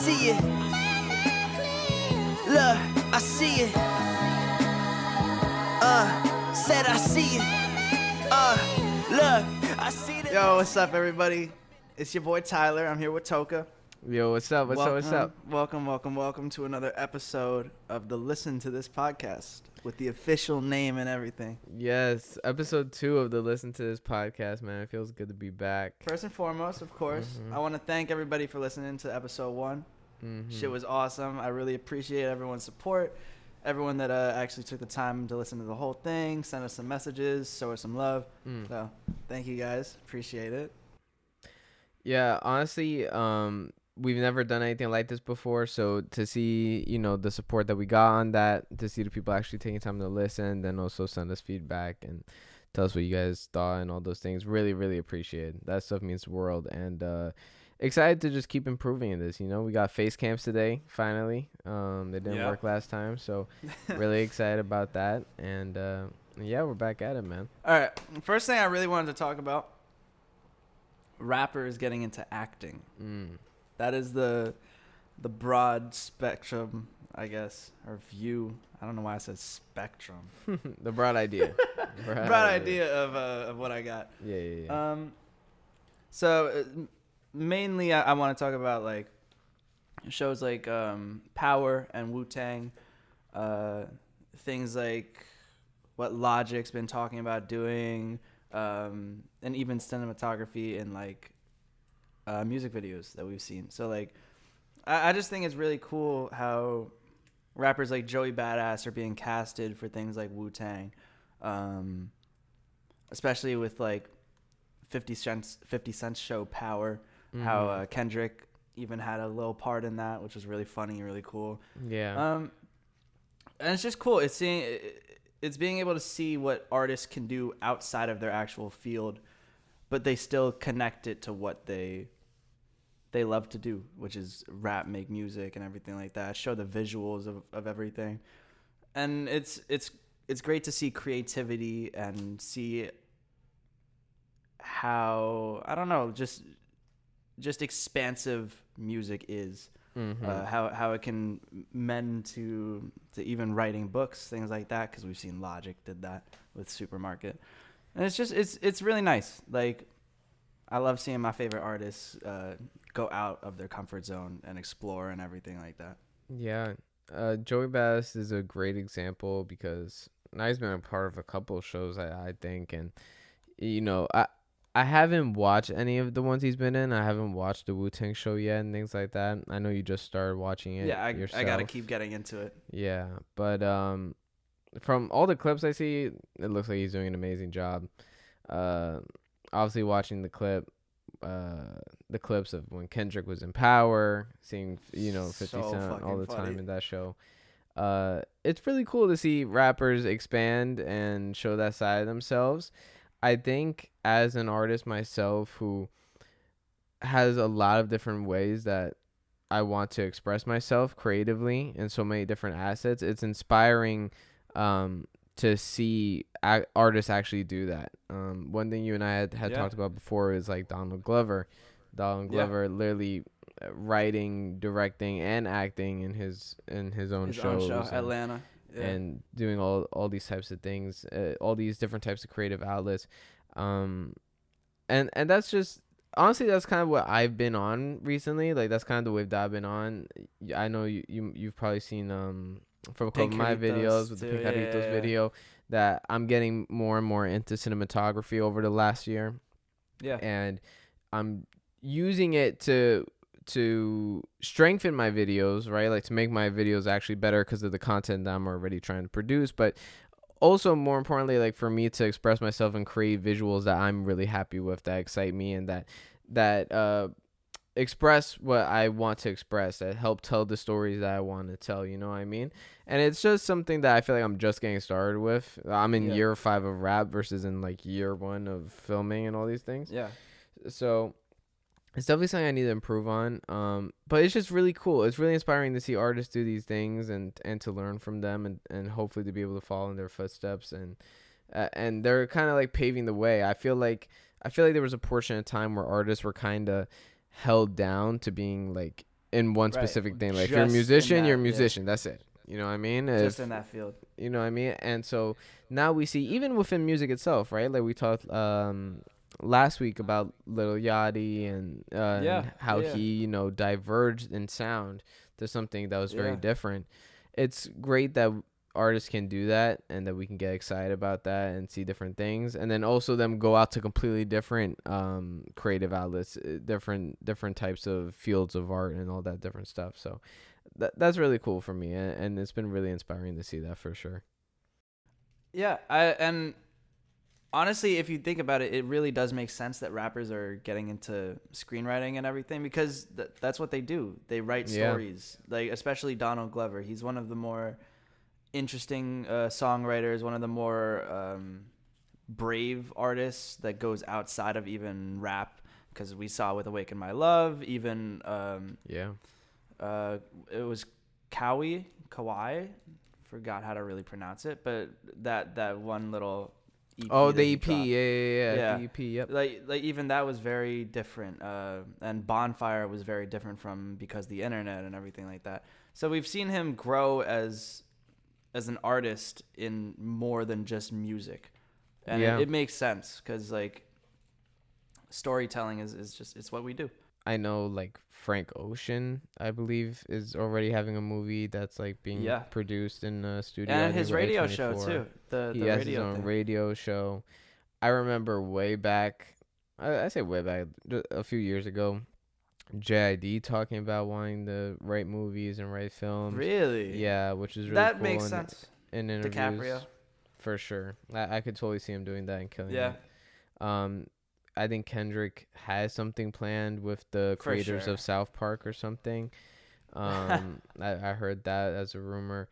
see it. Look, I see it. Said I see it. Look, I see it. Yo, what's up, everybody? It's your boy Tyler. I'm here with Toka. Yo, what's up? What's up? Welcome to another episode of the Listen to This podcast with the official name and everything. Yes, episode 2 of the Listen to This podcast, man. It feels good to be back. First and foremost, of course, I want to thank everybody for listening to episode 1. Shit was awesome. I really appreciate everyone's support. Everyone that actually took the time to listen to the whole thing, send us some messages, show us some love. So, thank you guys. Appreciate it. Yeah, honestly, we've never done anything like this before, so to see, the support that we got on that, to see the people actually taking time to listen, then also send us feedback and tell us what you guys thought and all those things, really, really appreciate it. That stuff means the world, and excited to just keep improving in this. We got face cams today, finally. They didn't work last time, so really excited about that, and yeah, we're back at it, man. All right, first thing I really wanted to talk about, rappers getting into acting. That is the broad spectrum, I guess, or view. I don't know why I said spectrum. The broad idea. broad idea of what I got. Yeah. So mainly I want to talk about like shows like Power and Wu-Tang, things like what Logic's been talking about doing, and even cinematography and like music videos that we've seen. So like I just think it's really cool how rappers like Joey Badass are being casted for things like Wu-Tang, especially with like 50 Cent's show Power. How Kendrick even had a little part in that, which was really funny and really cool. Yeah. And it's just cool. It's being able to see what artists can do outside of their actual field, but they still connect it to what they love to do, which is rap, make music, and everything like that. Show the visuals of everything, and it's great to see creativity and see how, I don't know, just expansive music is. How it can mend to even writing books, things like that, because we've seen Logic did that with Supermarket, and it's really nice. Like, I love seeing my favorite artists go out of their comfort zone and explore and everything like that. Yeah. Joey Badass is a great example because now he's been a part of a couple of shows, I think, and I haven't watched any of the ones he's been in. I haven't watched the Wu-Tang show yet and things like that. I know you just started watching it. Yeah, yourself. I gotta keep getting into it. Yeah, but from all the clips I see, it looks like he's doing an amazing job. Obviously watching the clips of when Kendrick was in Power, seeing 50 Cent all the time in that show. It's really cool to see rappers expand and show that side of themselves. I think as an artist myself who has a lot of different ways that I want to express myself creatively and so many different assets, it's inspiring to see artists actually do that. One thing you and I had talked about before is like Donald Glover. Literally writing, directing, and acting in his own shows. Atlanta. Yeah. And doing all these types of things, all these different types of creative outlets, and that's just, honestly, that's kind of what I've been on recently. Like, that's kind of the wave that I've been on. I know you've probably seen from a couple of my videos with the Pincaritos video that I'm getting more and more into cinematography over the last year. Yeah, and I'm using it to strengthen my videos, right? Like, to make my videos actually better because of the content that I'm already trying to produce, but also more importantly, like, for me to express myself and create visuals that I'm really happy with, that excite me, and that express what I want to express, that help tell the stories that I want to tell, you know what I mean? And it's just something that I feel like I'm just getting started with. I'm in year 5 of rap versus in like year 1 of filming and all these things. Yeah. So it's definitely something I need to improve on. But it's just really cool. It's really inspiring to see artists do these things and to learn from them and hopefully to be able to follow in their footsteps. And they're kind of like paving the way. I feel like there was a portion of time where artists were kind of held down to being like in one Right. specific thing. Like if you're a Just in musician, you're a that, yeah. musician. That's it. You know what I mean? Just in that field. You know what I mean? And so now we see even within music itself, right? Like we talked last week about Lil Yachty Yeah. and how Yeah. he, diverged in sound to something that was very Yeah. different. It's great that artists can do that and that we can get excited about that and see different things, and then also them go out to completely different creative outlets, different types of fields of art and all that different stuff. So that's really cool for me, and it's been really inspiring to see that for sure. Yeah, and honestly, if you think about it, it really does make sense that rappers are getting into screenwriting and everything, because that's what they do. They write stories. Like, especially Donald Glover. He's one of the more interesting songwriters, one of the more brave artists that goes outside of even rap, because we saw with Awaken My Love, even it was Kawhi, forgot how to really pronounce it, but that one little EP. Oh, the EP, yeah, the EP, yep. Like even that was very different, and Bonfire was very different from Because the Internet and everything like that. So we've seen him grow as an artist in more than just music, and it makes sense, because like storytelling is just, it's what we do. I know like Frank Ocean, I believe, is already having a movie that's like being produced in a studio. And his radio show too. He has his own radio show. I remember way back, I say way back, a few years ago, JID talking about wanting to write movies and write films. Really? Yeah, which is really that cool. Makes sense. In interviews, DiCaprio, for sure. I could totally see him doing that and killing it. I think Kendrick has something planned with the creators of South Park or something. I heard that as a rumor.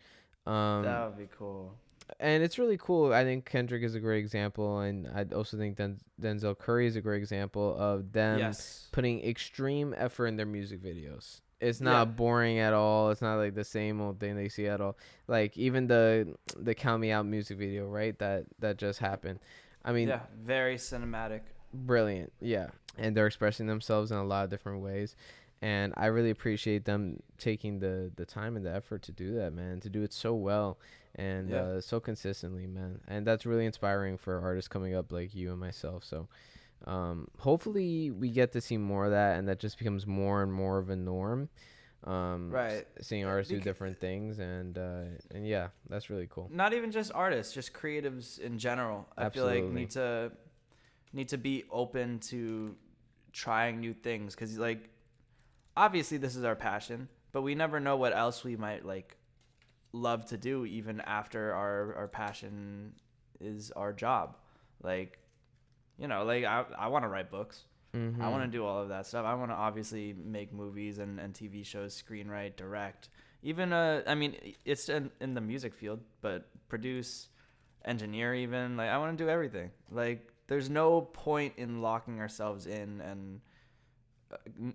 That would be cool. And it's really cool. I think Kendrick is a great example, and I also think Denzel Curry is a great example of them putting extreme effort in their music videos. It's not boring at all. It's not like the same old thing they see at all. Like even the Count Me Out music video, right? That just happened. I mean, very cinematic. Brilliant, yeah. And they're expressing themselves in a lot of different ways, and I really appreciate them taking the time and the effort to do that, man, to do it so well and so consistently, man. And that's really inspiring for artists coming up like you and myself. So hopefully we get to see more of that, and that just becomes more and more of a norm. Seeing artists do different things, and yeah, that's really cool. Not even just artists, just creatives in general. Absolutely. I feel like need to be open to trying new things, because like obviously this is our passion, but we never know what else we might like love to do even after our passion is our job. Like, like I want to write books. Mm-hmm. I want to do all of that stuff. I want to obviously make movies and TV shows, screenwrite, direct, even I mean it's in the music field, but produce, engineer, even. Like I want to do everything. Like there's no point in locking ourselves in, and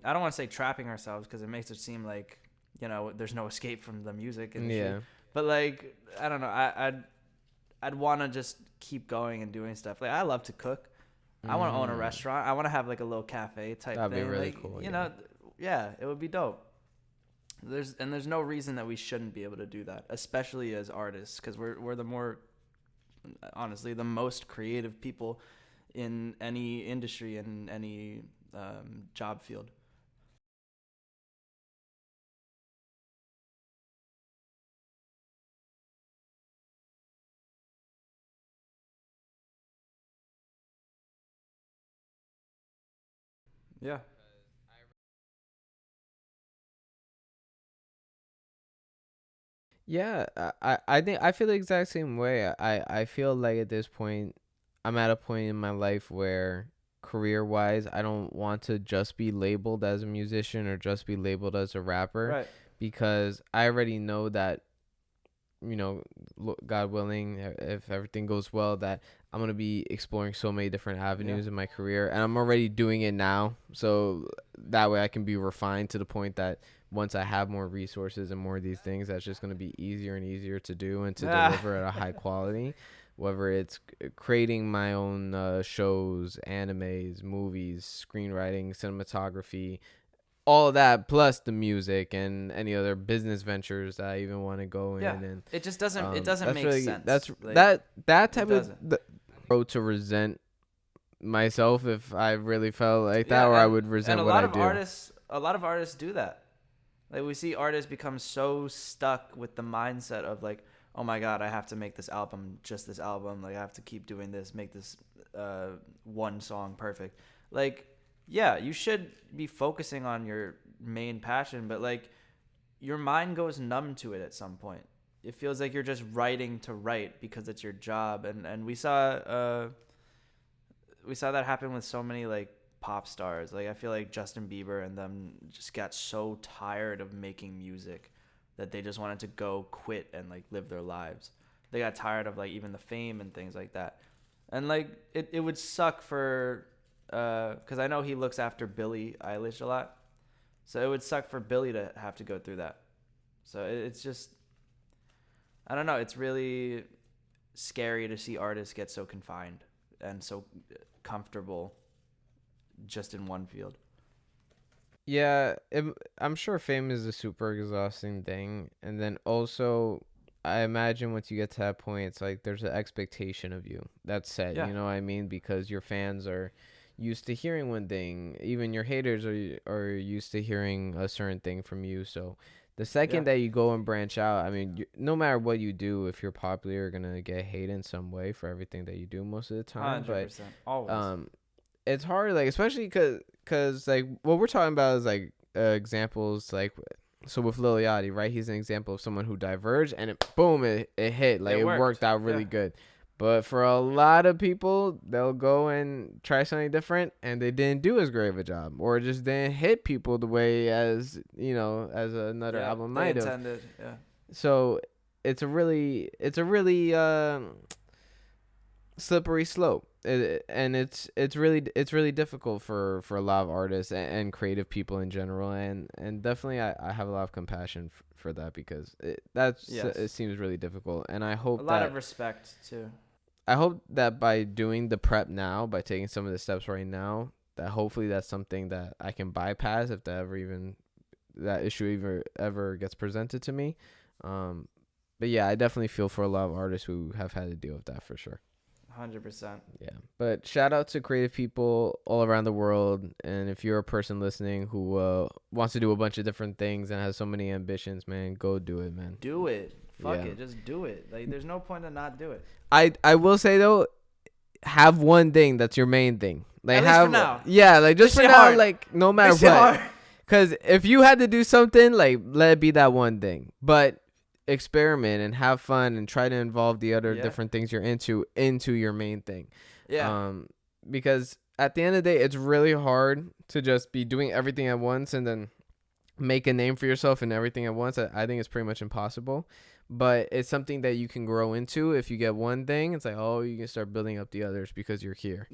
I don't want to say trapping ourselves, because it makes it seem like, there's no escape from the music industry. Yeah. But like, I don't know. I'd want to just keep going and doing stuff. Like I love to cook. I want to own a restaurant. I want to have like a little cafe type thing. That'd be really like, cool. It would be dope. There's no reason that we shouldn't be able to do that, especially as artists, because we're the more, honestly, the most creative people in any industry and any job field. Yeah. Yeah, I think I feel the exact same way. I feel like at this point, I'm at a point in my life where career wise, I don't want to just be labeled as a musician or just be labeled as a rapper. Right. Because I already know that, God willing, if everything goes well, that I'm going to be exploring so many different avenues in my career, and I'm already doing it now. So that way I can be refined to the point that once I have more resources and more of these things, that's just going to be easier and easier to do and to deliver at a high quality, whether it's creating my own shows, animes, movies, screenwriting, cinematography, all that plus the music and any other business ventures that I even want to go in. And it just doesn't. It doesn't make really, sense. That's like, that type of road to resent myself if I really felt like that, or I would resent what I do. A lot of artists do that. Like, we see artists become so stuck with the mindset of like, oh my god, I have to make this album, just this album. Like, I have to keep doing this, make this one song perfect. Like, yeah, you should be focusing on your main passion, but like, your mind goes numb to it at some point. It feels like you're just writing to write because it's your job, and we saw that happen with so many like pop stars. Like, I feel like Justin Bieber and them just got so tired of making music that they just wanted to go quit and like live their lives. They got tired of like even the fame and things like that. And like, it would suck for because I know he looks after Billie Eilish a lot. So it would suck for Billie to have to go through that. So it's just, I don't know, it's really scary to see artists get so confined and so comfortable just in one field. Yeah, I'm sure fame is a super exhausting thing. And then also, I imagine once you get to that point, it's like there's an expectation of you that's set. Yeah. You know what I mean? Because your fans are used to hearing one thing. Even your haters are used to hearing a certain thing from you. So the second that you go and branch out, I mean, no matter what you do, if you're popular, you're gonna get hate in some way for everything that you do most of the time. 100%, always. It's hard, like, especially because like what we're talking about is like examples, like, so with Lil Yachty, right? He's an example of someone who diverged and it hit, like it worked out really good. But for a lot of people, they'll go and try something different and they didn't do as great of a job, or just didn't hit people the way as as another album might have. Yeah. So it's a really slippery slope. And it's really difficult for a lot of artists and creative people in general, and definitely I have a lot of compassion for that, because it seems really difficult, and I hope a lot of respect too. I hope that by doing the prep now, by taking some of the steps right now, that hopefully that's something that I can bypass if that issue ever gets presented to me. But yeah, I definitely feel for a lot of artists who have had to deal with that for sure. 100%. Yeah, but shout out to creative people all around the world, and if you're a person listening who wants to do a bunch of different things and has so many ambitions, man, go do it, man. Do it. Fuck it, just do it. Like, there's no point in not do it. I will say though, have one thing that's your main thing. Like, at least for now. Yeah, like just for now, hard. Like no matter what. Because if you had to do something, like let it be that one thing, but experiment and have fun and try to involve the other different things you're into your main thing. Because at the end of the day, it's really hard to just be doing everything at once and then make a name for yourself in everything at once. I think it's pretty much impossible, but it's something that you can grow into. If you get one thing, it's like, oh, you can start building up the others because you're here.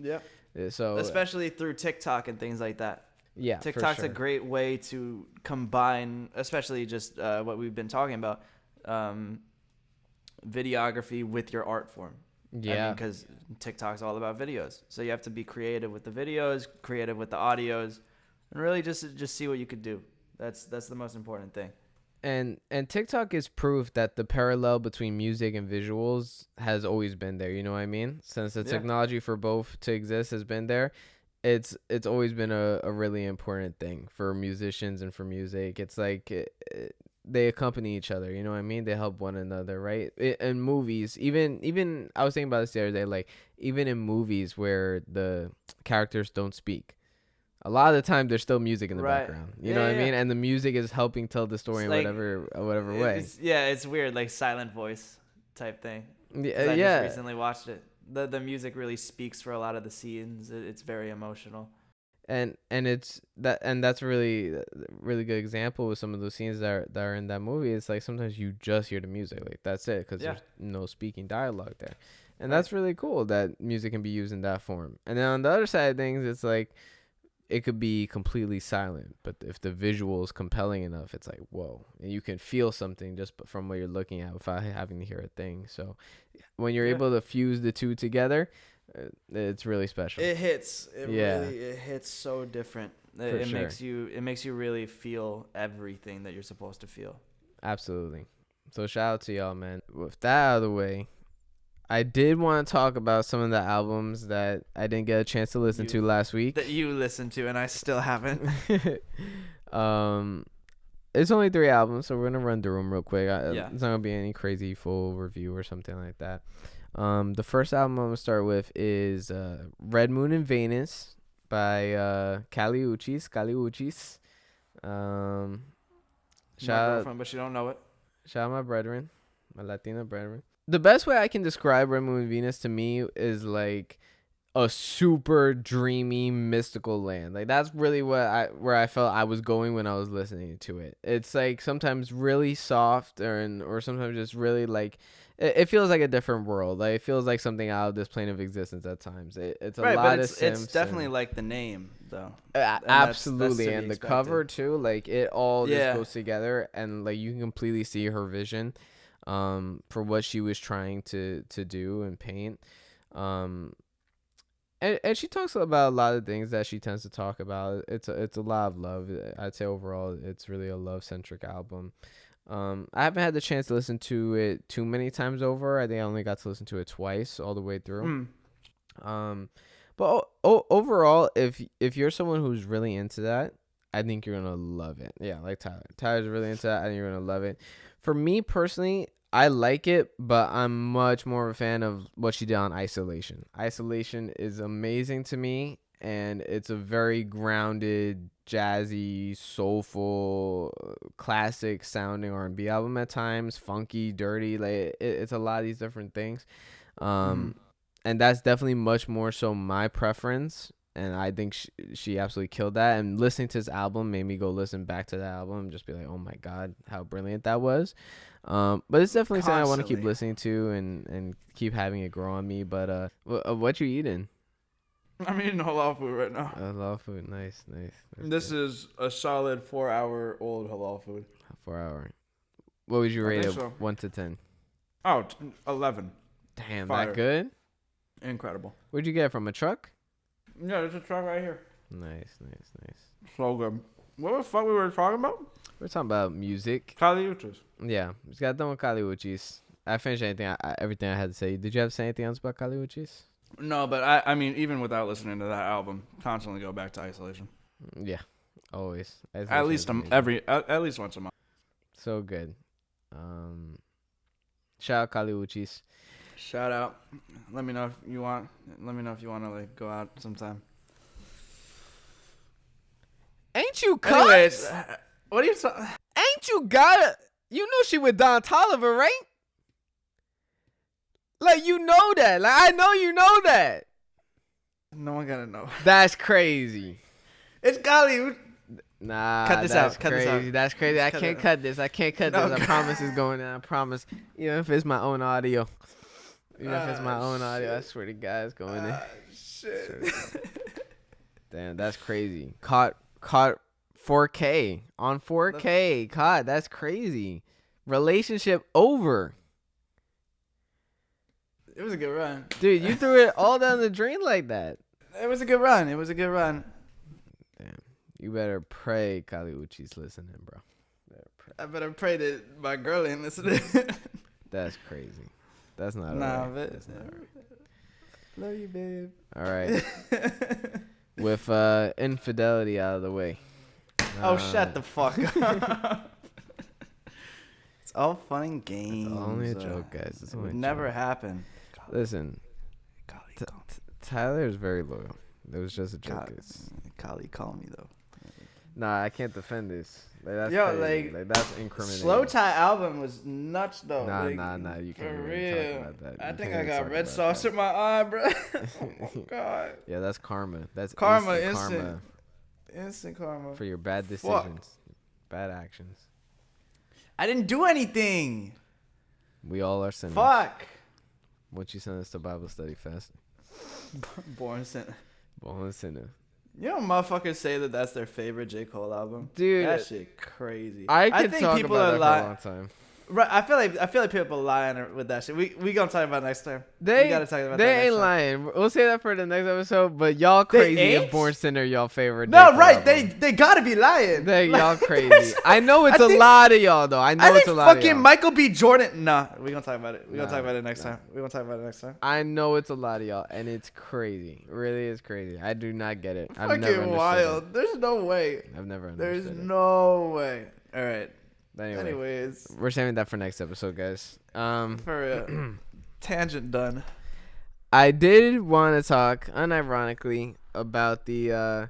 So especially through TikTok and things like that. Yeah, TikTok's a great way to combine, especially just what we've been talking about, videography with your art form. Because TikTok's all about videos, so you have to be creative with the videos, creative with the audios, and really just see what you could do. That's the most important thing. And TikTok is proof that the parallel between music and visuals has always been there. You know what I mean? Since the technology for both to exist has been there, it's always been a really important thing for musicians and for music. It's like they accompany each other, you know what I mean? They help one another, right? In movies, even I was thinking about this the other day, like even in movies where the characters don't speak, a lot of the time there's still music in the background. You know what I mean? And the music is helping tell the story in whatever way. It's weird, like silent voice type thing. I just recently watched it. The music really speaks for a lot of the scenes. It's very emotional. And that's really really good example with some of those scenes that are in that movie. It's like sometimes you just hear the music, like that's it, because there's no speaking dialogue there, and that's really cool that music can be used in that form. And then on the other side of things, it's like it could be completely silent, but if the visual is compelling enough, it's like whoa, and you can feel something just from what you're looking at without having to hear a thing. So when you're able to fuse the two together, It's really special. It hits. It hits so different. It sure. makes you really feel everything that you're supposed to feel. Absolutely. So shout out to y'all, man. With that out of the way, I did want to talk about some of the albums that I didn't get a chance to listen to last week. That you listened to and I still haven't. It's only 3 albums, so we're gonna run through them real quick. Yeah. It's not gonna be any crazy full review or something like that. The first album I'm gonna start with is Red Moon and Venus by Kali Uchis. My girlfriend, but she don't know it. Shout out my brethren, my Latina brethren. The best way I can describe Red Moon and Venus to me is like a super dreamy, mystical land. Like that's really where I felt I was going when I was listening to it. It's like sometimes really soft or sometimes just really like it feels like a different world. Like it feels like something out of this plane of existence at times. It's a lot of Sims. It's definitely like the name though. Absolutely, that's and the cover too. Like it all just goes together, and like you can completely see her vision, for what she was trying to do and paint, And she talks about a lot of things that she tends to talk about. It's a lot of love. I'd say overall, it's really a love-centric album. I haven't had the chance to listen to it too many times over. I think I only got to listen to it twice all the way through. But overall, if you're someone who's really into that, I think you're gonna love it. Yeah, like Tyler. Tyler's really into that. I think you're gonna love it. For me personally, I like it, but I'm much more of a fan of what she did on Isolation. Isolation is amazing to me, and it's a very grounded, jazzy, soulful, classic sounding R&B album at times. Funky, dirty, like it's a lot of these different things. And that's definitely much more so my preference. And I think she absolutely killed that. And listening to this album made me go listen back to that album and just be like, oh my God, how brilliant that was. But it's definitely something I want to keep listening to and keep having it grow on me. But what you eating? I'm eating halal food right now. Halal food, nice. This good. Is a solid 4-hour-old halal food. 4 hour. What would you rate it? 1 to 10? Oh, 11. Damn, fire. That good? Incredible. Where'd you get it from? A truck? Yeah, there's a truck right here. Nice. So good. What the fuck we were talking about? We're talking about music. Kali Uchis. Yeah, just got done with Kali Uchis. I finished everything I had to say. Did you have to say anything else about Kali Uchis? No, but I mean, even without listening to that album, constantly go back to Isolation. Yeah, always. At least once a month. So good. Shout out Kali Uchis. Shout out. Let me know if you want to like go out sometime. Ain't you cut? Anyways, what are you talking? Ain't you got? You know she with Don Toliver, right? Like you know that. Like I know you know that. No one gotta know. That's crazy. It's Kali. Nah, cut this out. Cut crazy. This out. That's crazy. I can't cut this. I can't cut this. I promise it's going in. I promise. Even if it's my own audio. I swear to God, it's going in. Shit. Damn, that's crazy. Caught 4K on 4K. Caught. That's crazy. Relationship over. It was a good run. Dude, you threw it all down the drain like that. It was a good run. Damn. You better pray Kali Uchis listening, bro. I better pray that my girl ain't listening. That's crazy. That's not right. That's not right. Love you, babe. All right. With infidelity out of the way. Oh, shut the fuck up. It's all fun and games. It's only a joke, guys. It would never happen. Listen, Tyler is very loyal. It was just a joke. Kali, call me though. Nah, I can't defend this. Like, that's crazy. Like that's incriminating. Slow Tie album was nuts though. Nah, you can't really talk about that. I think I got red sauce in my eye, bro. Oh my God. Yeah, that's karma. That's instant karma for your bad decisions, bad actions. I didn't do anything. We all are sinners. Fuck. Once you send us to Bible study fast. Born sinner. You know motherfuckers say that that's their favorite J. Cole album? Dude. That shit crazy. I think talk people about that for a long time. Right, I feel like people lying with that shit. We gonna talk about it next time. We gotta talk about that they next ain't time. lying. We'll say that for the next episode. But y'all crazy if Born Sinner y'all favorite. No, right? They gotta be lying. Y'all crazy. I know it's a lot of y'all though. I know it's a lot of y'all. Fucking Michael B. Jordan. Nah, we gonna talk about it. We gonna talk about it next time. We gonna talk about it next time. I know it's a lot of y'all, and it's crazy. It really is crazy. I do not get it. I've Fucking never understood wild. it. There's no way. I've never understood There's it. no way. All right. Anyways, we're saving that for next episode, guys. For tangent done. I did want to talk, unironically, about the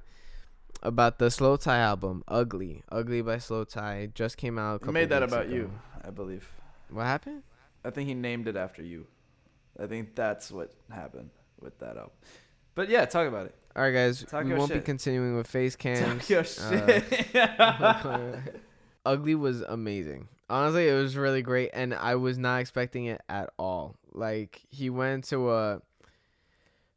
Slow Tie album, "Ugly." "Ugly" by Slow Tie just came out. A couple Made that weeks about ago. you, I believe. What happened? I think he named it after you. I think that's what happened with that album. But yeah, talk about it. All right, guys. We won't be shit. continuing with face cams. Talk your shit. "Ugly" was amazing. Honestly, it was really great, and I was not expecting it at all. Like, he went to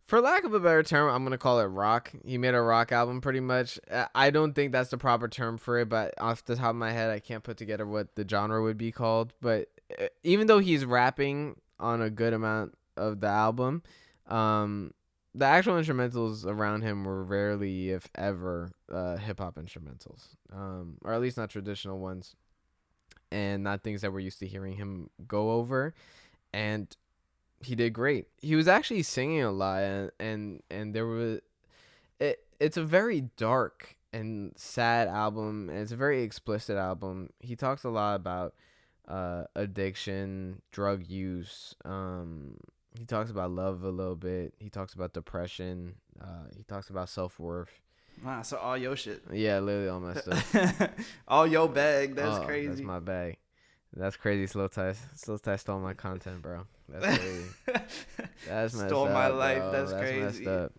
for lack of a better term, I'm gonna call it rock. He made a rock album, pretty much. I don't think that's the proper term for it, but off the top of my head, I can't put together what the genre would be called. But even though he's rapping on a good amount of the album, the actual instrumentals around him were rarely, if ever, hip-hop instrumentals, or at least not traditional ones, and not things that we're used to hearing him go over. And he did great. He was actually singing a lot, and there was it's a very dark and sad album, and it's a very explicit album. He talks a lot about addiction, drug use. He talks about love a little bit. He talks about depression. He talks about self-worth. Wow, so all your shit. Yeah, literally all my stuff. All your bag. That's crazy. That's my bag. That's crazy. Slow Tie stole my content, bro. That's crazy. That's messed Stole up, my life. bro. That's crazy. Messed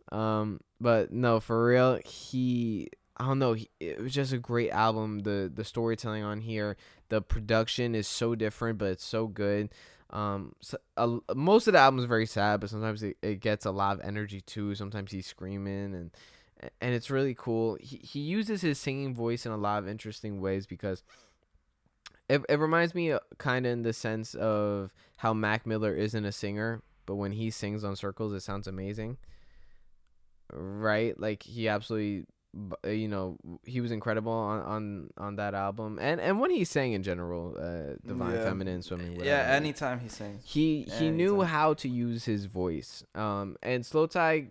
up. But no, for real, I don't know. It was just a great album. The storytelling on here, the production is so different, but it's so good. Most of the album is very sad, but sometimes it gets a lot of energy too. Sometimes he's screaming, and it's really cool. He uses his singing voice in a lot of interesting ways, because it reminds me kind of in the sense of how Mac Miller isn't a singer, but when he sings on Circles, it sounds amazing. Right? Like, he absolutely, he was incredible on that album, and when he sang in general, Divine Feminine, Swimming, whatever. Yeah, anytime he sings. He knew how to use his voice. And Slow Tie,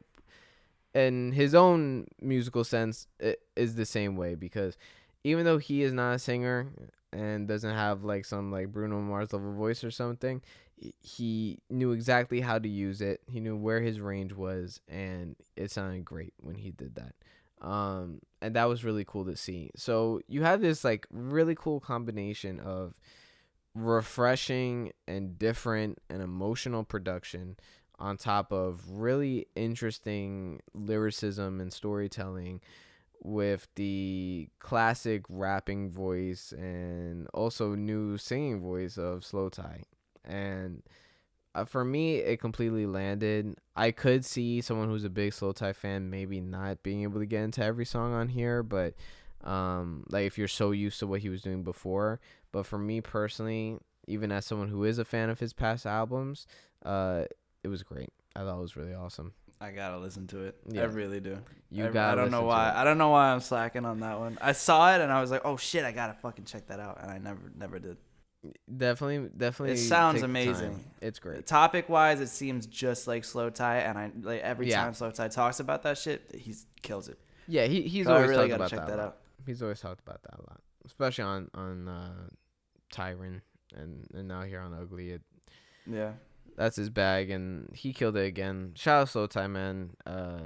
in his own musical sense, is the same way, because even though he is not a singer and doesn't have like some like Bruno Mars level voice or something, he knew exactly how to use it. He knew where his range was, and it sounded great when he did that. And that was really cool to see. So you have this like really cool combination of refreshing and different and emotional production on top of really interesting lyricism and storytelling, with the classic rapping voice and also new singing voice of Slow Tie. And for me, it completely landed. I could see someone who's a big Slow Tie fan maybe not being able to get into every song on here, but like if you're so used to what he was doing before. But for me personally, even as someone who is a fan of his past albums, it was great. I thought it was really awesome. I gotta listen to it. Yeah. I really do. I don't know why. I don't know why I'm slacking on that one. I saw it and I was like, oh shit, I gotta fucking check that out, and I never did. Definitely. It sounds take amazing. time. It's great. Topic wise, it seems just like Slow Tie, and I like every time Slow Tie talks about that shit, he kills it. Yeah, he's so always really talked about check that out. He's always talked about that a lot, especially on Tyron, and now here on Ugly. That's his bag, and he killed it again. Shout out Slow Tie, man.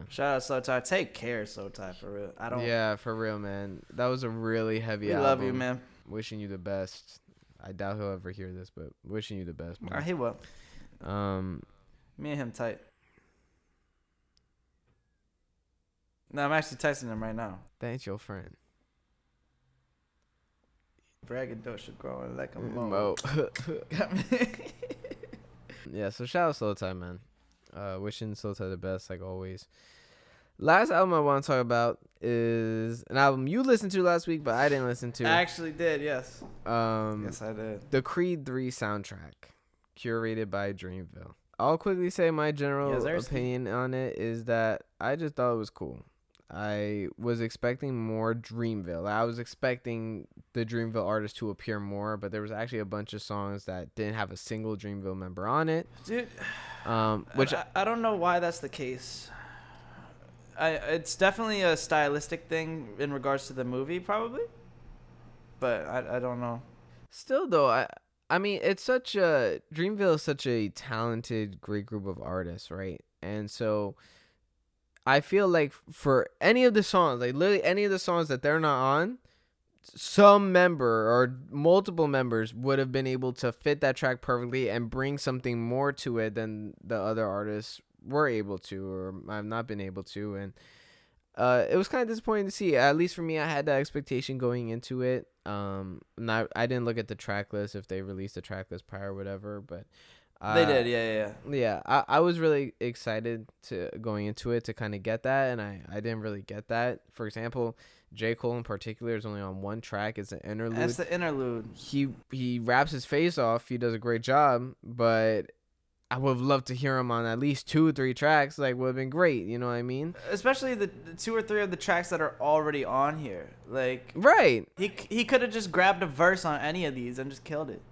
Shout out Slow Tie. Take care, Slow Tie, for real. Yeah, for real, man. That was a really heavy album. We love you, man. Wishing you the best. I doubt he'll ever hear this, but wishing you the best, man. He will. Me and him tight. No, I'm actually texting him right now. That ain't your friend. Braggadocio growing like a mo. Yeah, so shout out Slow Tie, man. Wishing Slow Tie the best, like always. Last album I want to talk about is an album you listened to last week, but I didn't listen to. I actually did, yes. Yes, I did. The Creed 3 soundtrack, curated by Dreamville. I'll quickly say my general opinion on it is that I just thought it was cool. I was expecting more Dreamville. I was expecting the Dreamville artists to appear more, but there was actually a bunch of songs that didn't have a single Dreamville member on it. Dude, which I don't know why that's the case. It's definitely a stylistic thing in regards to the movie, probably. But I don't know. Still, though, I mean, it's such a... Dreamville is such a talented, great group of artists, right? And so I feel like for any of the songs, like literally any of the songs that they're not on, some member or multiple members would have been able to fit that track perfectly and bring something more to it than the other artists were able to, or I've not been able to. And it was kind of disappointing to see. At least for me, I had that expectation going into it. I didn't look at the track list if they released the track list prior or whatever, but they did. Yeah. I was really excited to going into it to kind of get that, and I didn't really get that. For example, J. Cole in particular is only on one track. It's an interlude. That's the interlude. He raps his face off. He does a great job, but I would have loved to hear him on at least 2 or 3 tracks. Like, would have been great. You know what I mean? Especially the 2 or 3 of the tracks that are already on here. Like, right. He could have just grabbed a verse on any of these and just killed it.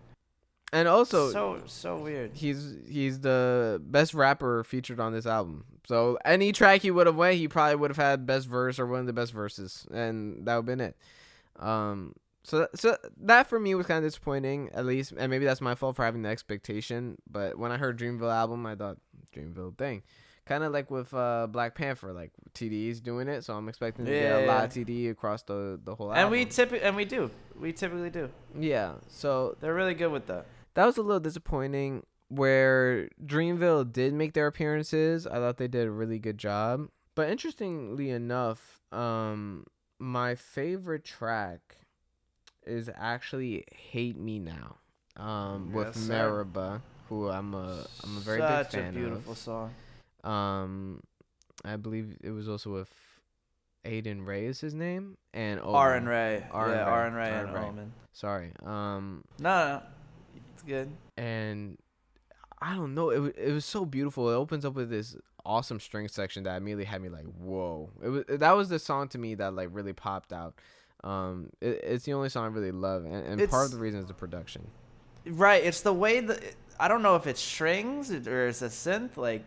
And also, so weird. He's the best rapper featured on this album. So any track he would have went, he probably would have had best verse or one of the best verses, and that would have been it. So that for me was kind of disappointing, at least, and maybe that's my fault for having the expectation. But when I heard Dreamville album, I thought Dreamville thing, kind of like with Black Panther, like TDE's doing it, so I'm expecting to get a lot of TDE across the whole album. And we typically do. Yeah, so they're really good with that. That was a little disappointing. Where Dreamville did make their appearances, I thought they did a really good job. But interestingly enough, my favorite track is actually "Hate Me Now," with Mereba, who I'm a very big fan of. Such a beautiful song. I believe it was also with Aiden Ray is his name, and Aaron Ray. Aaron Ray and Omen. Sorry. No, it's good. And I don't know. It was so beautiful. It opens up with this awesome string section that immediately had me like, whoa. That was the song to me that like really popped out. It's the only song I really love, and part of the reason is the production. Right. It's the way that I don't know if it's strings or it's a synth. Like,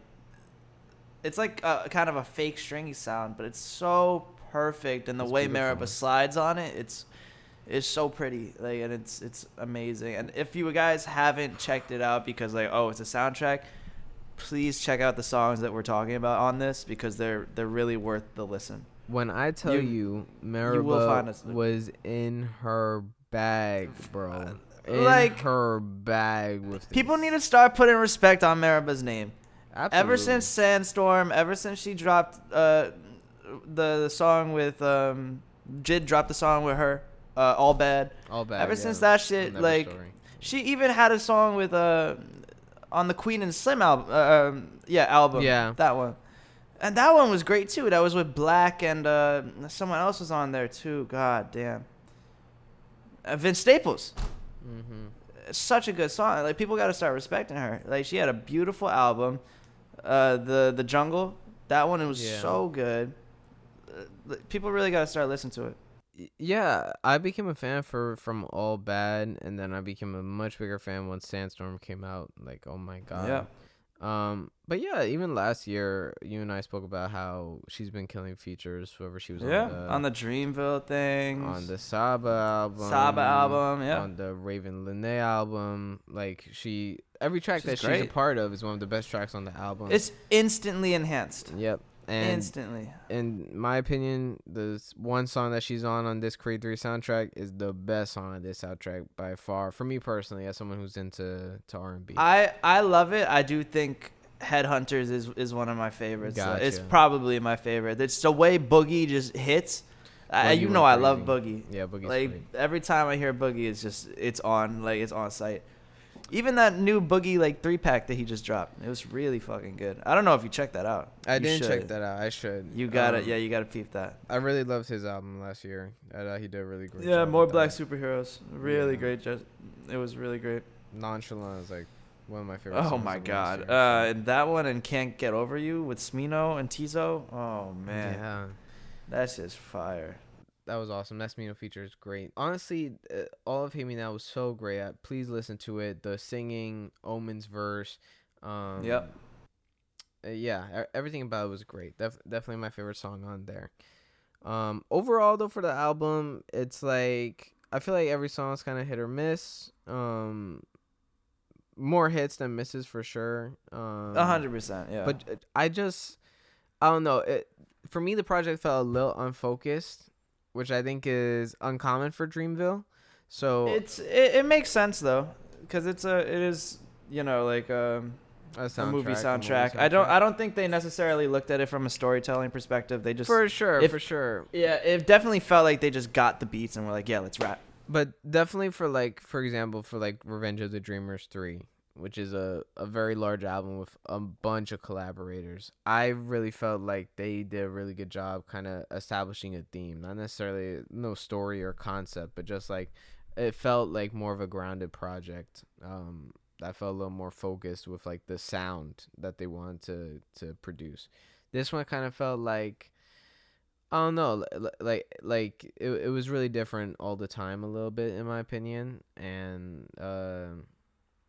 it's like kind of a fake stringy sound, but it's so perfect, and the way Mereba slides on it, it's so pretty, like, and it's amazing. And if you guys haven't checked it out because like, oh, it's a soundtrack, please check out the songs that we're talking about on this because they're really worth the listen. When I tell you Mereba was in her bag, bro. In her bag with people need to start putting respect on Mereba's name. Absolutely. Ever since Sandstorm, ever since she dropped the song with Jid dropped the song with her. All bad. Ever since that shit, like, she even had a song with on the Queen and Slim album. Album. Yeah, that one, and that one was great too. That was with Black and someone else was on there too. God damn. Vince Staples. Mm-hmm. Such a good song. Like, people got to start respecting her. Like, she had a beautiful album. The Jungle. That one was so good. People really got to start listening to it. Yeah, I became a fan from All Bad, and then I became a much bigger fan once Sandstorm came out. Like, oh my god. Yeah. But yeah, even last year, you and I spoke about how she's been killing features. Whoever she was on the Dreamville things, on the Saba album, yeah, on the Raven Lene album. Like, every track she's a part of is one of the best tracks on the album. It's instantly enhanced. Yep. And instantly. In my opinion, the one song that she's on this Creed 3 soundtrack is the best song on this soundtrack by far. For me personally, as someone who's into R&B. I love it. I do think Headhunters is one of my favorites. Gotcha. It's probably my favorite. It's the way Boogie just hits. I love Boogie. Yeah, Boogie's like great. Every time I hear Boogie, it's on site. Even that new Boogie like 3-pack that he just dropped, it was really fucking good. I don't know if you checked that out. I didn't check that out. I should. You gotta, yeah, you gotta peep that. I really loved his album last year. He did a really great job. Yeah, more Black Superheroes. Really great. It was really great. Nonchalant is like one of my favorite. Oh my god. And that one and Can't Get Over You with Smino and Tizo. Oh man. Yeah. That's just fire. That was awesome. That Smino feature is great. Honestly, all of Hate Me Now was so great. Please listen to it. The singing, Omen's verse. Yep. Yeah, everything about it was great. Definitely my favorite song on there. Overall, though, for the album, it's like I feel like every song is kind of hit or miss. More hits than misses for sure. 100%. Yeah. But I don't know. For me, the project felt a little unfocused, which I think is uncommon for Dreamville. So it makes sense though, because it is like a movie soundtrack. I don't think they necessarily looked at it from a storytelling perspective. They just for sure. Yeah, it definitely felt like they just got the beats and were like, yeah, let's rap. But definitely for example, Revenge of the Dreamers 3, which is a very large album with a bunch of collaborators. I really felt like they did a really good job kind of establishing a theme. Not necessarily no story or concept, but just like it felt like more of a grounded project. That felt a little more focused with like the sound that they wanted to produce. This one kind of felt like, I don't know, like it was really different all the time a little bit in my opinion. And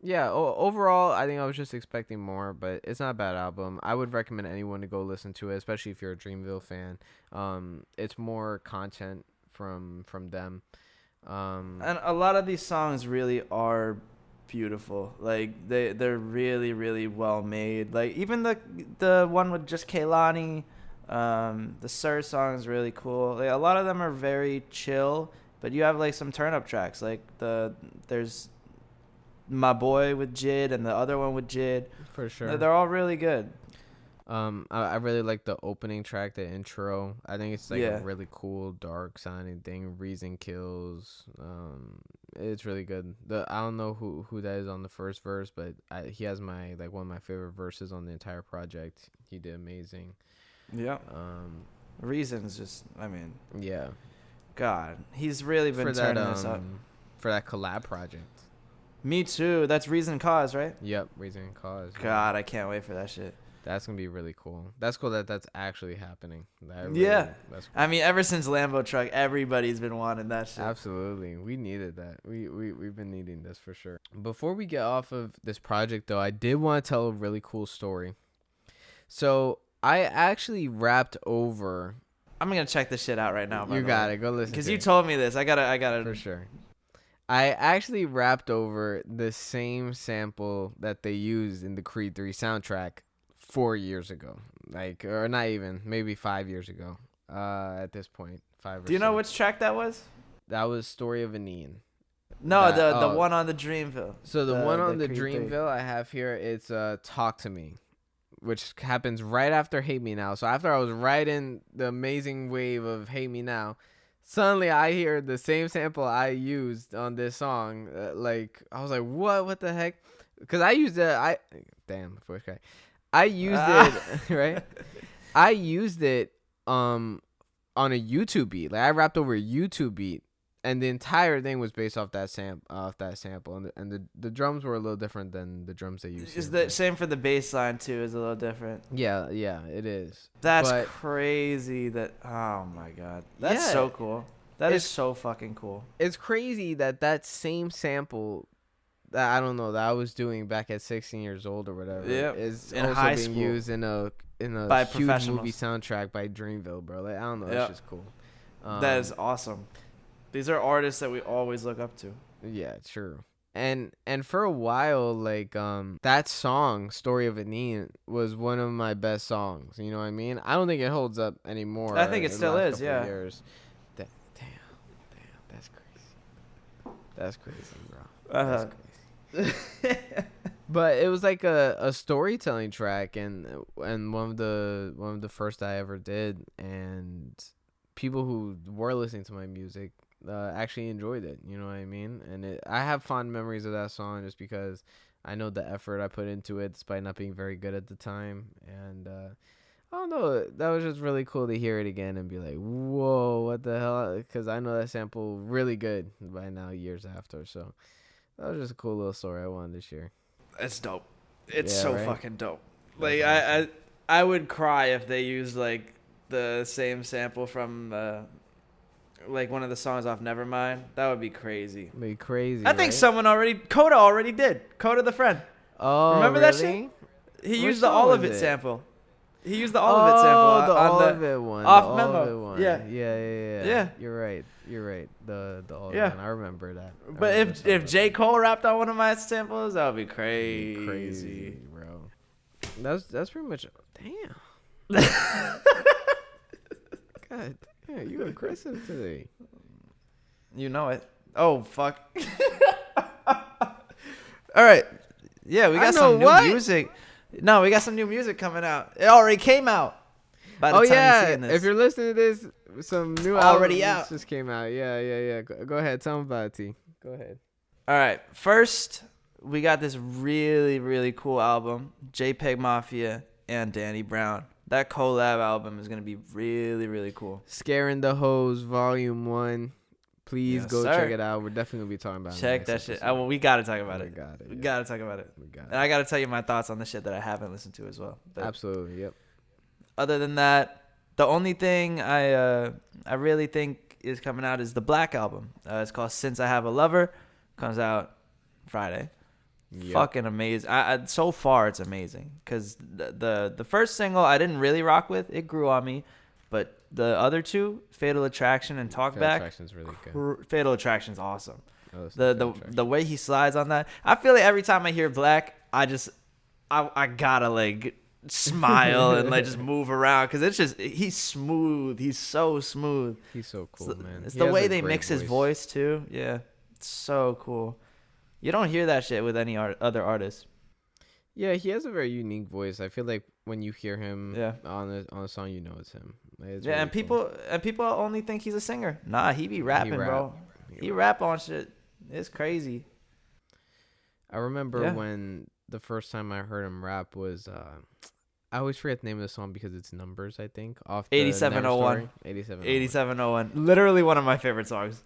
yeah, overall, I think I was just expecting more, but it's not a bad album. I would recommend anyone to go listen to it, especially if you're a Dreamville fan. It's more content from them. And a lot of these songs really are beautiful. Like they're really, really well made. Like even the one with just Kehlani, the Sir song is really cool. Like a lot of them are very chill, but you have like some turn up tracks. Like there's My Boy with Jid and the other one with Jid. For sure. They're all really good. I really like the opening track, the intro. I think it's like a really cool, dark sounding thing. Reason Kills. It's really good. I don't know who that is on the first verse, but he has one of my favorite verses on the entire project. He did amazing. Yeah. Reason's just, I mean. Yeah. God, he's really been turning this up. For that collab project. Me too. That's Reason Cause, right? Yep, Reason Cause. God, I can't wait for that shit. That's gonna be really cool. That's cool that's actually happening. That's cool. I mean, ever since Lambo Truck, everybody's been wanting that shit. Absolutely, we needed that. We've been needing this for sure. Before we get off of this project, though, I did want to tell a really cool story. So I actually rapped over. I'm gonna check this shit out right now. You got it. Go listen. Because you told me this. I gotta. For sure. I actually rapped over the same sample that they used in the Creed 3 soundtrack 4 years ago, or not even, maybe 5 years ago. At this point, 5 or 6. Do you know which track that was? That was Story of Anine. No, the one on the Dreamville. So the one on the Dreamville I have here, it's Talk to Me, which happens right after Hate Me Now. So after I was riding the amazing wave of Hate Me Now, suddenly I hear the same sample I used on this song. I was like, what the heck? Because I used it. I used it, right? I used it on a YouTube beat. Like I rapped over a YouTube beat, and the entire thing was based off that sample. And the drums were a little different than the drums they used. Is the same for the bass line too? Is a little different. Yeah, it is. That's crazy. Oh my god, that's so cool. That is so fucking cool. It's crazy that same sample that I don't know that I was doing back at 16 years old or whatever is in also high being school. used in a by huge movie soundtrack by Dreamville, bro. Like I don't know, it's just cool. That is awesome. These are artists that we always look up to. Yeah, true. And for a while, like that song Story of Anine was one of my best songs. You know what I mean? I don't think it holds up anymore. I think it still is. Yeah. Years. Damn, that's crazy, bro. That's crazy. But it was like a storytelling track and one of the first I ever did, and people who were listening to my music actually enjoyed it. You know what I mean? And I have fond memories of that song just because I know the effort I put into it, despite not being very good at the time. And I don't know. That was just really cool to hear it again and be like, whoa, what the hell? Because I know that sample really good by now, years after. So that was just a cool little story I wanted to share. It's dope. It's so fucking dope. Like, awesome. I would cry if they used, like, the same sample from, like, one of the songs off Nevermind. That would be crazy. I think someone Coda already did. Coda the Friend. Oh, remember really? that shit? He used the All of It sample. He used the All of It sample. The All of It one. Off Memo. Yeah. You're right. The All of It one. I remember that. But if J. Cole rapped on one of my samples, that would be crazy. Bro. That's pretty much. Damn. God damn, you aggressive today. You know it. Oh, fuck. All right. Yeah, we got some new music. No, we got some new music coming out. It already came out. By the time you're seeing this. If you're listening to this, some new already out just came out. Yeah. Go ahead, tell them about it, T. Go ahead. All right. First, we got this really, really cool album, JPEG Mafia and Danny Brown. That collab album is gonna be really, really cool. Scaring the Hoes, Volume 1. Please go check it out. We're definitely gonna be talking about it. Check that shit. Well, we gotta talk about it. We gotta talk about it. And I gotta tell you my thoughts on the shit that I haven't listened to as well. But absolutely, yep. Other than that, the only thing I really think is coming out is the Black album. It's called Since I Have a Lover. Comes out Friday. Yep. Fucking amazing. So far it's amazing because the first single I didn't really rock with. It grew on me, but the other two, Fatal Attraction and Talk Back. Fatal Attraction's really good. Fatal Attraction's awesome. The way he slides on that, I feel like every time I hear Black, I gotta like smile and like just move around because it's just he's smooth. He's so smooth. He's so cool, man. It's the way they mix his voice too. Yeah, it's so cool. You don't hear that shit with any other artist. Yeah, he has a very unique voice. I feel like when you hear him on a song, you know it's him. It's really and people only think he's a singer. Nah, he be rapping, bro. He rap on shit. It's crazy. I remember when the first time I heard him rap was I always forget the name of the song because it's Numbers, I think. Off 8701. 8701. Literally one of my favorite songs.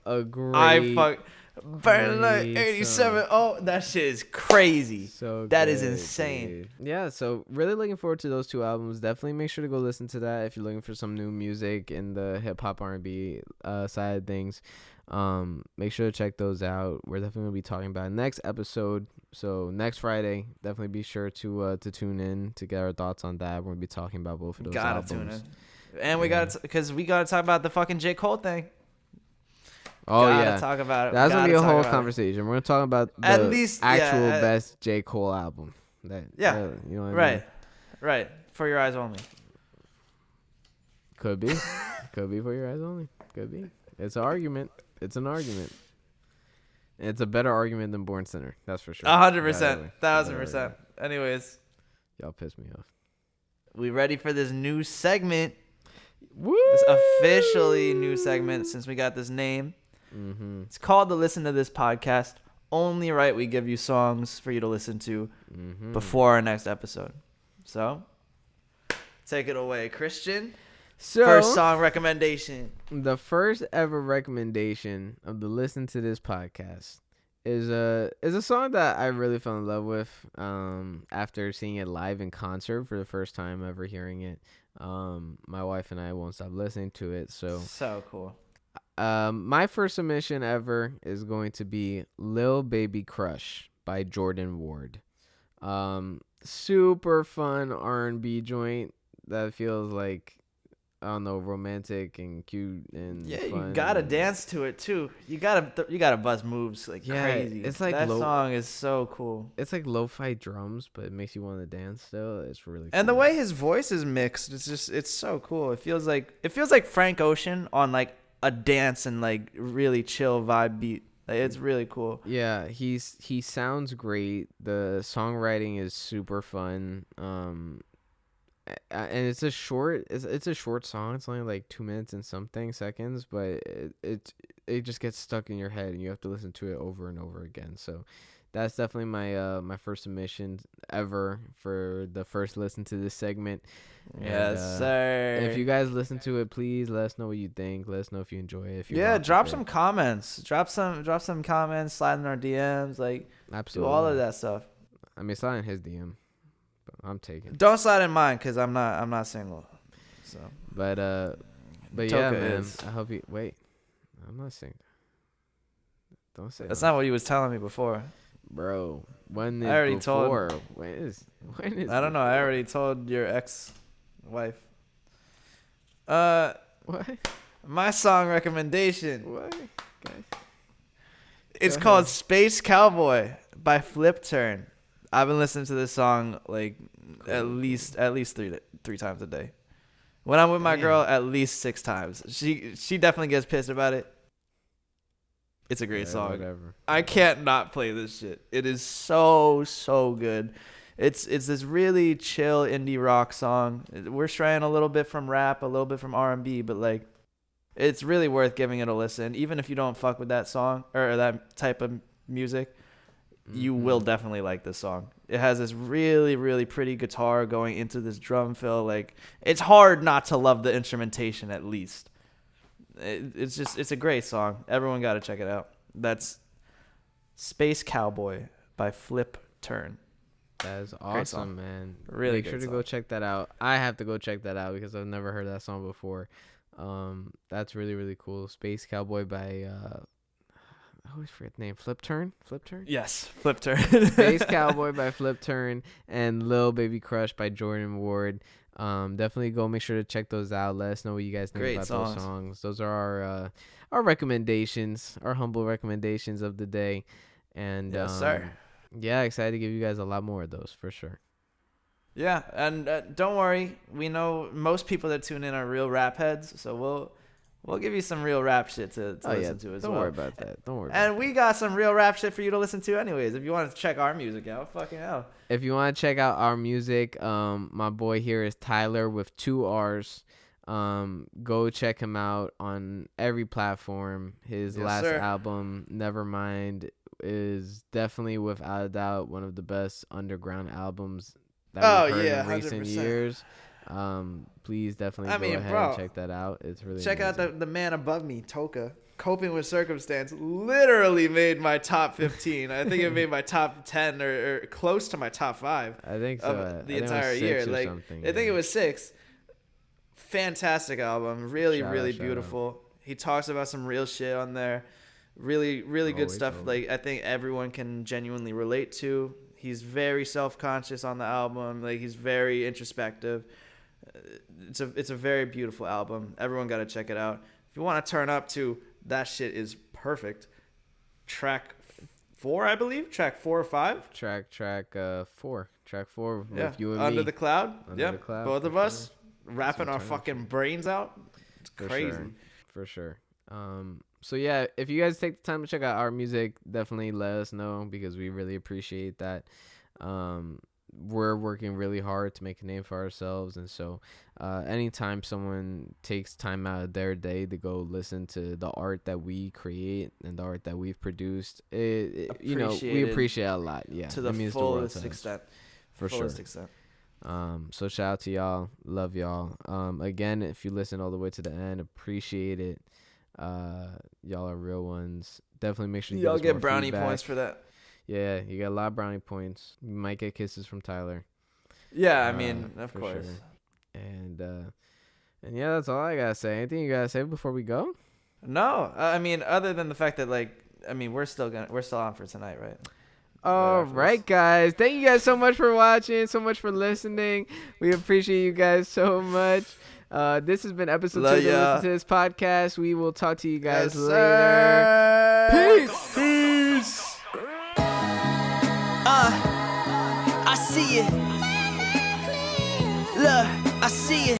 Burn like 87. Oh, that shit is crazy. That is insane. Dude. Yeah, so really looking forward to those two albums. Definitely make sure to go listen to that if you're looking for some new music in the hip hop R&B side of things. Make sure to check those out. We're definitely gonna be talking about it next episode. So next Friday, definitely be sure to tune in to get our thoughts on that. We're gonna be talking about both of those albums. Tune in. And we gotta talk about the fucking J. Cole thing. Oh gotta talk about it. That's gonna be a whole conversation. We're gonna talk about the actual best J. Cole album. You know what I mean? Right. For your eyes only. Could be for your eyes only. Could be. It's an argument. It's an argument. It's a better argument than Born Sinner. That's for sure. 100%. 1000%. Anyways, y'all piss me off. We ready for this new segment? Woo! This officially new segment since we got this name. Mm-hmm. It's called the Listen to This podcast. Only right we give you songs for you to listen to before our next episode. So, take it away, Christian. So, first song recommendation. The first ever recommendation of the Listen to This podcast is a song that I really fell in love with after seeing it live in concert for the first time ever hearing it. My wife and I won't stop listening to it. So cool. My first submission ever is going to be Lil Baby Crush by Jordan Ward. Super fun R&B joint that feels like, I don't know, romantic and cute and fun. You gotta dance to it too. You gotta bust moves like crazy. It's like that song is so cool. It's like lo-fi drums, but it makes you want to dance still. It's really cool. And the way his voice is mixed, it's so cool. It feels like Frank Ocean on like a dance and like really chill vibe beat. Like, it's really cool. Yeah, he sounds great. The songwriting is super fun. and it's a short song. It's only like 2 minutes and something seconds, but it just gets stuck in your head, and you have to listen to it over and over again. So that's definitely my first submission ever for the first listen to this segment. Yes, sir. If you guys listen to it, please let us know what you think. Let us know if you enjoy it. Drop some comments. Drop some comments. Slide in our DMs. Like, absolutely, do all of that stuff. I mean, slide in his DM, but I'm taking. Don't slide in mine because I'm not single. So. But yeah, man. I hope you wait. I'm not single. Don't say that's not what you was telling me before. Bro, when is I already before? Told. When is? I don't know. I already told your ex-wife. What? My song recommendation. What? Guys. It's called "Space Cowboy" by Flip Turn. I've been listening to this song like at least three times a day. When I'm with my girl, at least 6 times. She definitely gets pissed about it. It's a great song. Whatever. I can't not play this shit. It is so good. It's this really chill indie rock song. We're straying a little bit from rap, a little bit from R&B, but like it's really worth giving it a listen. Even if you don't fuck with that song or that type of music, you will definitely like this song. It has this really, really pretty guitar going into this drum fill. Like, it's hard not to love the instrumentation at least. It's a great song. Everyone got to check it out. That's Space Cowboy by Flip Turn. That is awesome, man. Really Make sure to go check that out. I have to go check that out because I've never heard that song before. That's really, really cool. Space Cowboy by I always forget the name. Flip Turn? Yes, Flip Turn. Space Cowboy by Flip Turn and Lil Baby Crush by Jordan Ward. Definitely go make sure to check those out. Let us know what you guys think about those songs. Those are our recommendations, our humble recommendations of the day. And yes, sir. Yeah, excited to give you guys a lot more of those for sure. Yeah, and don't worry. We know most people that tune in are real rap heads, so we'll give you some real rap shit to listen to as well. Don't worry about that. And we got some real rap shit for you to listen to anyways. If you want to check our music out, fucking hell. If you want to check out our music, my boy here is Tyler with 2 R's. Go check him out on every platform. His last album, Nevermind, is definitely without a doubt one of the best underground albums that we've heard in recent 100%. years. Please definitely go ahead and check that out. It's really check amazing. out the man above me, Toka. Coping with Circumstance literally made my top 15. I think it made my top 10 or close to my top 5. I think so. Of the entire year. Like I think it was 6. Fantastic album. Really, really beautiful. He talks about some real shit on there. Really, really good stuff. Like I think everyone can genuinely relate to. He's very self-conscious on the album. Like he's very introspective. It's a very beautiful album. Everyone got to check it out. If you want to turn up to that shit is perfect. Track 4, I believe. Track 4 or 5. Track 4. Track 4 with you and Under me. the Cloud. Under the Cloud. Both of us rapping our fucking brains out. It's crazy. For sure. So yeah, if you guys take the time to check out our music, definitely let us know because we really appreciate that. We're working really hard to make a name for ourselves, and so anytime someone takes time out of their day to go listen to the art that we create and the art that we've produced, we appreciate it a lot. Yeah, to the fullest extent. For sure. So shout out to y'all, love y'all. Again, if you listen all the way to the end, appreciate it. Y'all are real ones. Definitely make sure y'all get brownie points for that. Yeah, you got a lot of brownie points. You might get kisses from Tyler. Yeah, I mean, of course. Sure. And yeah, that's all I gotta say. Anything you gotta say before we go? No, I mean, other than the fact that we're still on for tonight, right? All right, guys. Thank you guys so much for watching, so much for listening. We appreciate you guys so much. This has been episode 2 of Listen to This podcast. We will talk to you guys later. Peace. I see it. Look, I see it.